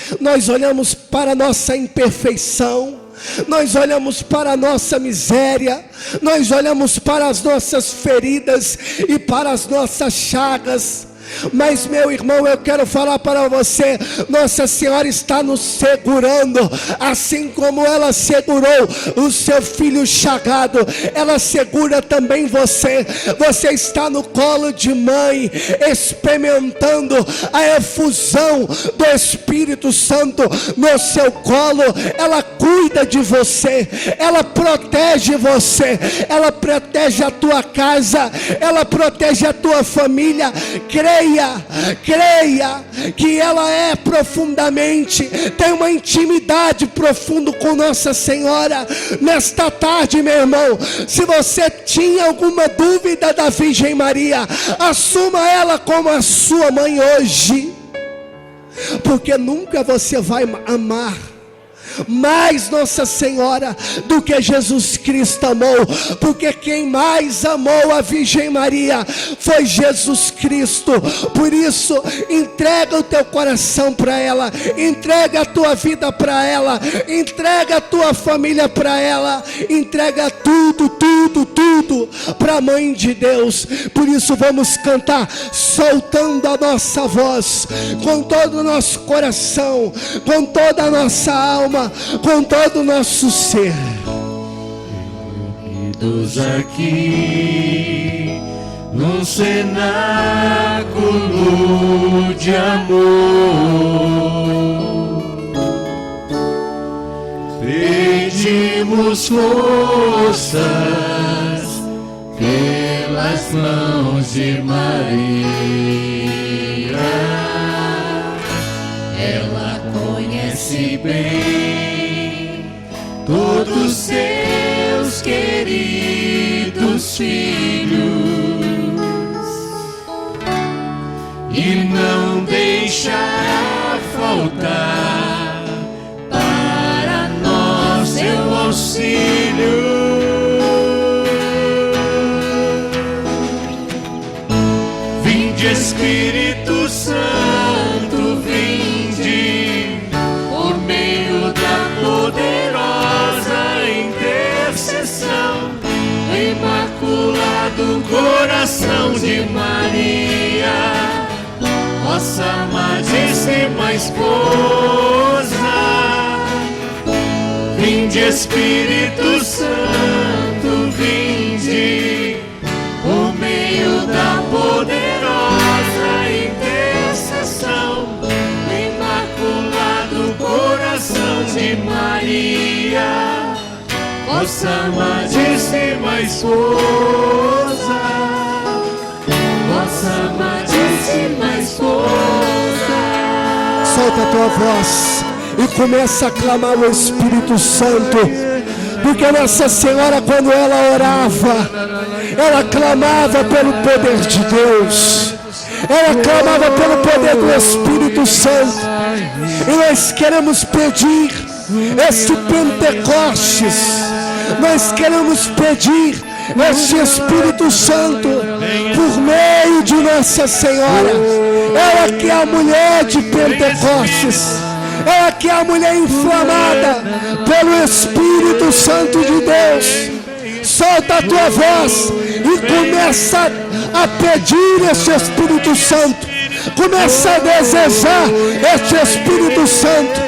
olhamos para a nossa imperfeição, nós olhamos para a nossa miséria, nós olhamos para as nossas feridas e para as nossas chagas. Mas meu irmão, eu quero falar para você, Nossa Senhora está nos segurando, assim como ela segurou o seu filho chagado, ela segura também você. Você está no colo de mãe, experimentando a efusão do Espírito Santo no seu colo. Ela cuida de você, ela protege você, ela protege a tua casa, ela protege a tua família. Creia que ela é profundamente, tem uma intimidade profunda com Nossa Senhora. Nesta tarde, meu irmão, se você tinha alguma dúvida da Virgem Maria, assuma ela como a sua mãe hoje, porque nunca você vai amar mais Nossa Senhora do que Jesus Cristo amou, porque quem mais amou a Virgem Maria foi Jesus Cristo. Por isso, entrega o teu coração para ela, entrega a tua vida para ela, entrega a tua família para ela, entrega tudo para a Mãe de Deus. Por isso vamos cantar soltando a nossa voz, com todo o nosso coração, com toda a nossa alma, com todo o nosso ser. Reunidos aqui num cenáculo de amor, pedimos forças pelas mãos de Maria. Ela conhece bem todos seus queridos filhos e não deixará faltar para nós seu auxílio. Vinde, Espírito Santo, vinde por meio da poderosa intercessão do Imaculado Coração de Maria, vossa amadíssima esposa. Vinde, Espírito Santo, vinde por meio da poderosa intercessão do Imaculado Coração de Maria, vossa vossa amadíssima esposa, vossa amadíssima esposa. Solta a tua voz e começa a clamar o Espírito Santo, porque Nossa Senhora, quando ela orava, ela clamava pelo poder de Deus, ela clamava pelo poder do Espírito Santo. E nós queremos pedir esse Pentecostes, nós queremos pedir esse Espírito Santo por meio de Nossa Senhora. Ela que é a mulher de Pentecostes, ela que é a mulher inflamada pelo Espírito Santo de Deus. Solta a tua voz e começa a pedir esse Espírito Santo. Começa a desejar esse Espírito Santo,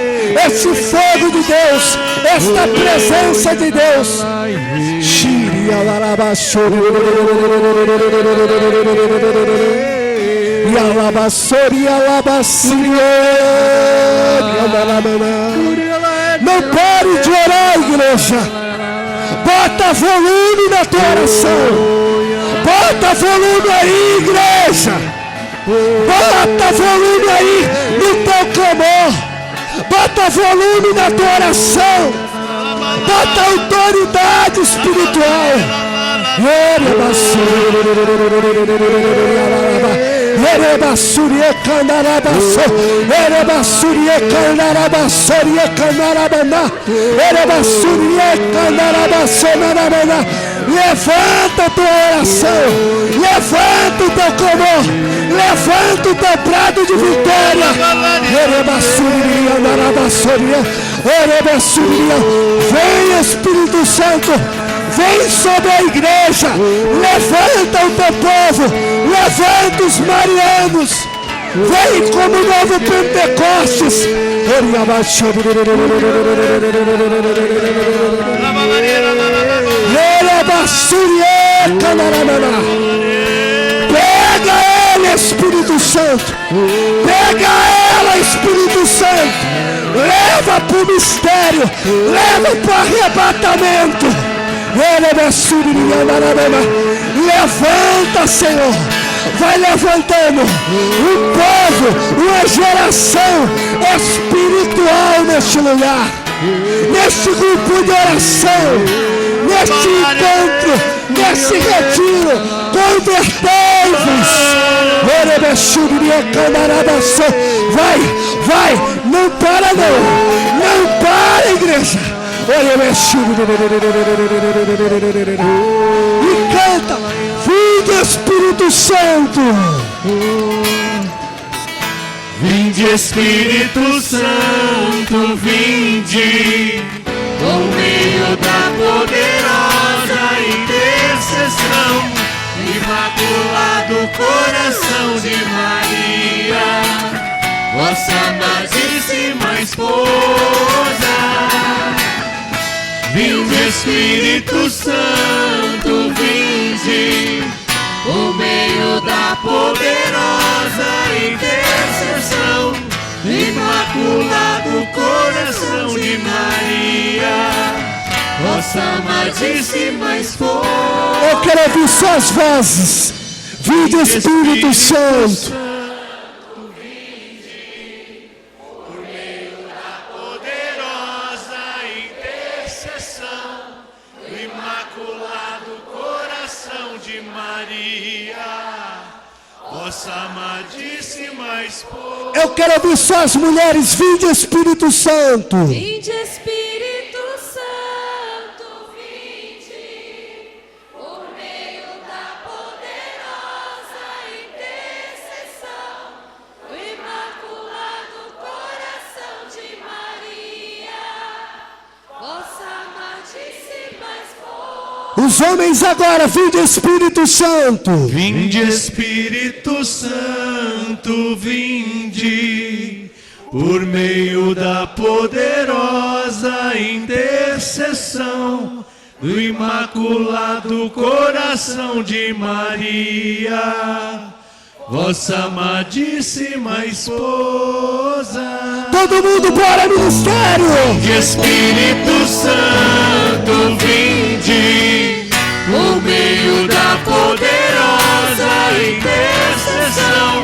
esse fogo de Deus, esta presença de Deus. Não pare de orar, igreja. Bota volume na tua oração. Bota volume aí, igreja. Bota volume aí no teu clamor. Bota volume na tua oração. Bota autoridade espiritual. Levanta a tua oração, levanta o teu clamor, levanta o teu brado de vitória. Vem, Espírito Santo, vem sobre a igreja, levanta o teu povo, levanta os marianos, vem como novo Pentecostes. Pega ele, Espírito Santo, pega ela, Espírito Santo, leva para o mistério, leva para o arrebatamento. Levanta, Senhor, vai levantando um povo, uma geração espiritual neste lugar, neste grupo de oração, neste encontro, nesse retiro. Convertei-vos. Vai, não para não para, igreja. E canta, vinde Espírito Santo. Vinde Espírito Santo, vinde, por meio da poderosa intercessão, imaculado coração de Maria, vossa amadíssima esposa. Vinde Espírito Santo, vinde, por meio da poderosa intercessão, imaculado coração de Maria, vossa amadíssima esposa. Eu quero ouvir suas vozes. Vinde Espírito Santo. Vossa amadíssima esposa. Eu quero ouvir suas mulheres. Vinde Espírito Santo. Vinde Espírito Santo, vinde, por meio da poderosa intercessão, do imaculado coração de Maria, vossa amadíssima esposa. Os homens agora, vinde Espírito Santo. Vinde Espírito Santo, vinde, por meio da poderosa intercessão do imaculado coração de Maria, vossa amadíssima esposa. Todo mundo para o ministério. Vinde Espírito Santo, Santo, vinde, no meio da poderosa intercessão,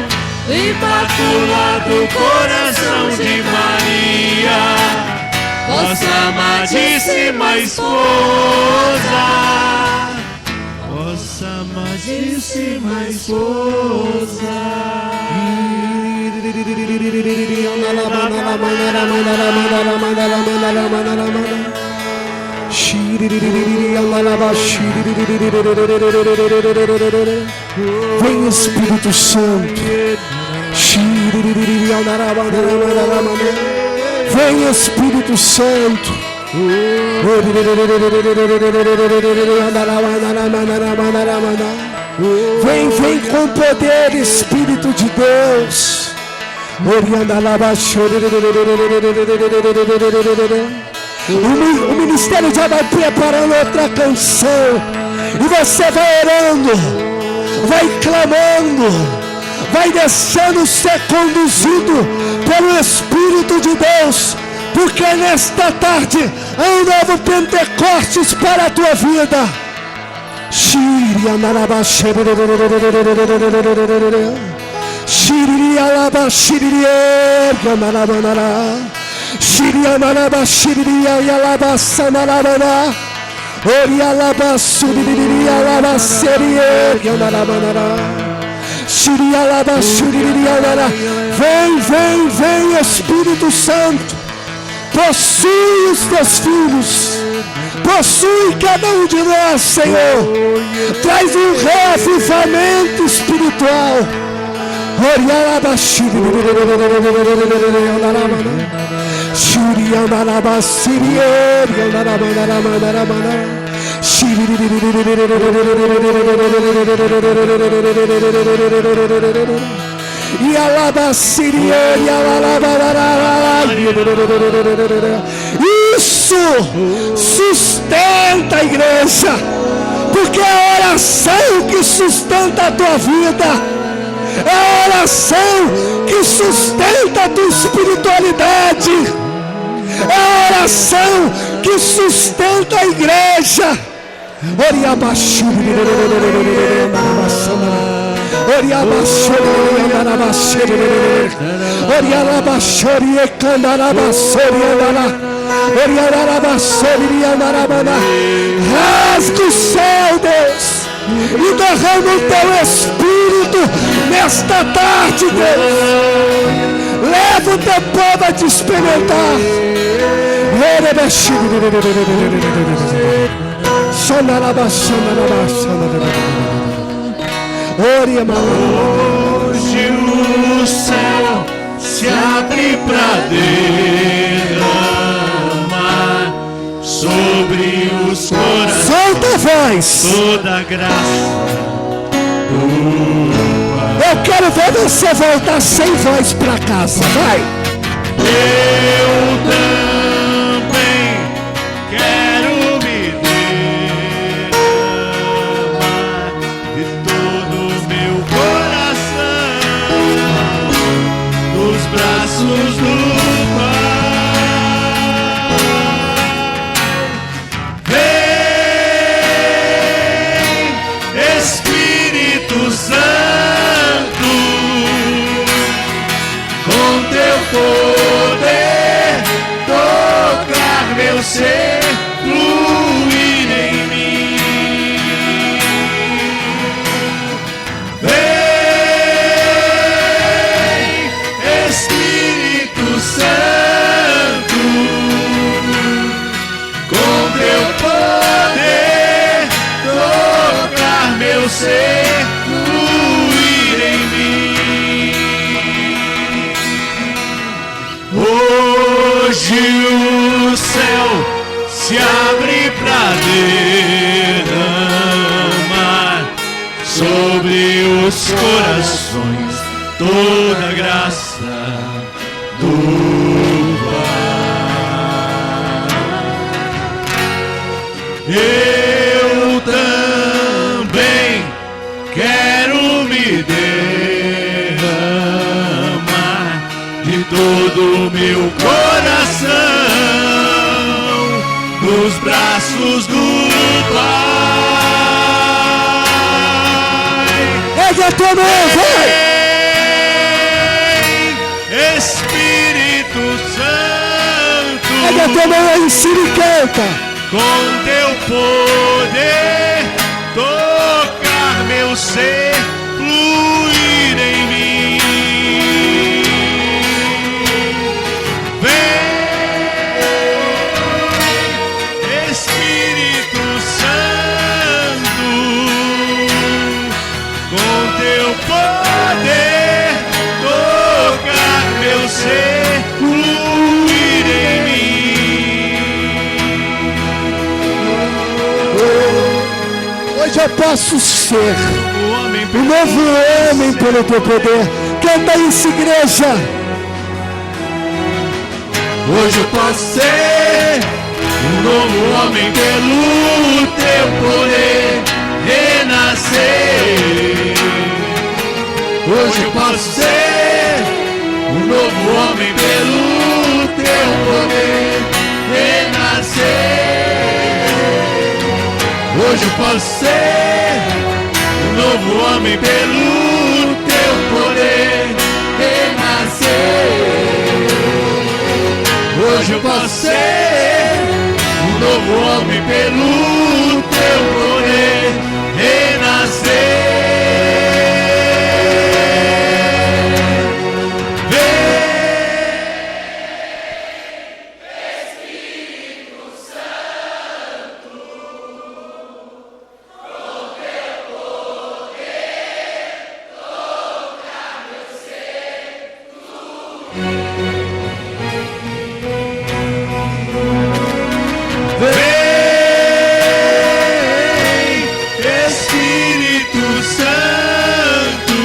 Imaculado Coração de Maria, vossa amadíssima esposa, vossa amadíssima esposa. Vem Espírito Santo. Vem Espírito Santo. Vem, vem com poder, Espírito de Deus. O ministério já vai preparando outra canção, e você vai orando, vai clamando, vai deixando ser conduzido pelo Espírito de Deus, porque nesta tarde há um novo Pentecostes para a tua vida. Vem, vem, vem, Espírito Santo, possui os teus filhos, possui cada um de nós, Senhor, traz um reavivamento espiritual. Isso sustenta a igreja, porque é a oração que sustenta a tua vida, é a oração que sustenta a tua espiritualidade, é a oração que sustenta a igreja. Rasga o céu, Deus, e derrama o teu Espírito nesta tarde, Deus. Leva o teu povo a te experimentar. Hoje o céu se abre pra derramar sobre os corações. Solta a voz. Toda graça. Eu quero ver você voltar sem voz pra casa. Vai. Eu também quero me derramar de todo o meu coração nos braços do poder tocar meu ser, fluir em mim. Vem, Espírito Santo, com teu poder tocar meu ser, fluir em mim. Hoje o céu se abre pra derramar sobre os corações toda a graça do Pai. Eu também quero me derramar de todo o meu coração nos braços do Pai. Ergue a tua mão, vai! Espírito Santo, Ergue a tua mão aí, Ciro, e canta. com teu poder, tocar meu ser, fluir em mim. Vem, Espírito Santo, com teu poder, tocar meu ser, fluir em mim. Hoje eu posso ser O homem um novo homem pelo teu poder. Canta isso, igreja. Hoje eu posso ser um novo homem pelo teu poder renascer. Hoje eu posso ser um novo homem pelo teu poder renascer. Hoje eu posso ser um novo homem pelo teu poder renascer. Hoje eu posso ser um novo homem pelo teu poder renascer. Espírito Santo, com teu poder, tocar meu ser. Vem, Espírito Santo,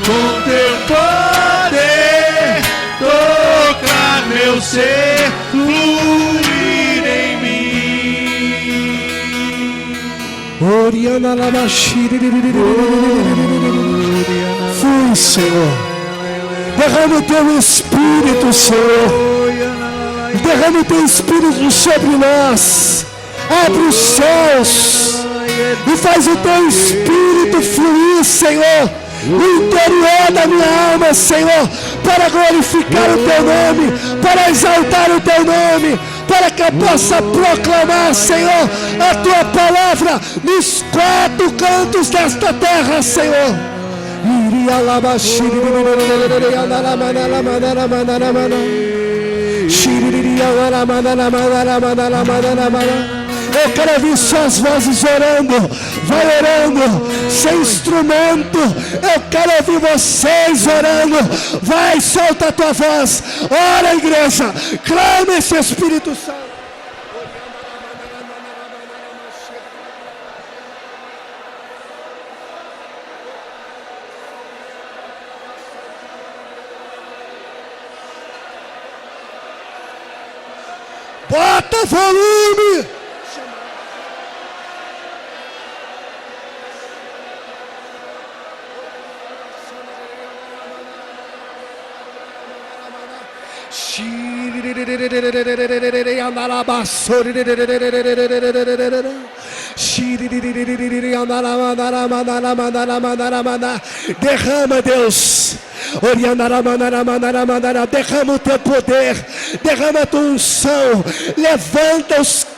com teu poder, tocar meu ser, fluir em mim. Oriana Lamachiri. Fui, Senhor. Derrama o teu Espírito, Senhor. Derrama o teu Espírito sobre nós. Abre os céus e faz o teu Espírito fluir, Senhor, no interior da minha alma, Senhor, para glorificar o teu nome, para exaltar o teu nome, para que eu possa proclamar, Senhor, a tua palavra nos quatro cantos desta terra, Senhor. Eu quero ouvir suas vozes orando. Vai orando, sem instrumento. Eu quero ouvir vocês orando. Vai, solta a tua voz. Ora, igreja, clama esse Espírito Santo. Bota volume! Derrama, Deus. Derrama o teu poder, derrama a tua unção, levanta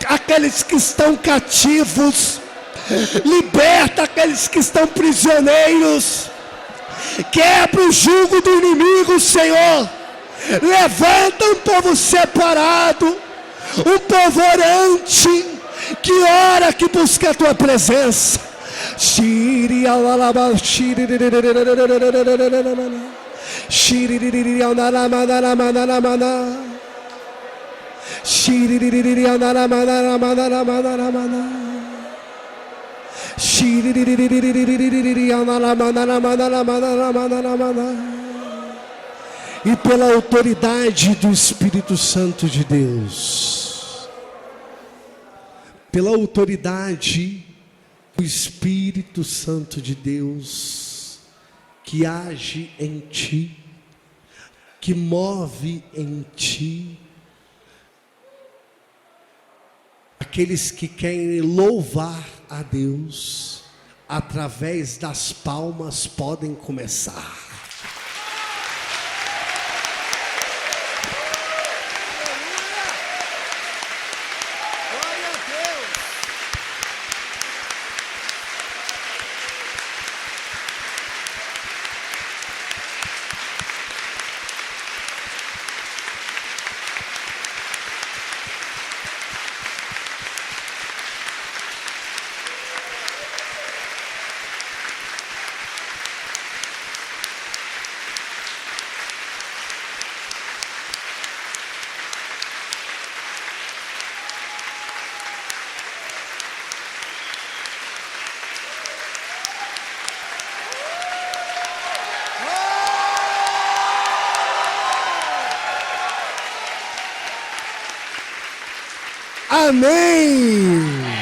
aqueles que estão cativos, liberta aqueles que estão prisioneiros, quebra o jugo do inimigo, Senhor. Levanta um povo separado, um povo orante, que ora, que busca a tua presença. E pela autoridade do Espírito Santo de Deus, pela autoridade do Espírito Santo de Deus, que age em ti, que move em ti, Aqueles que querem louvar a Deus, através das palmas, podem começar. Amém!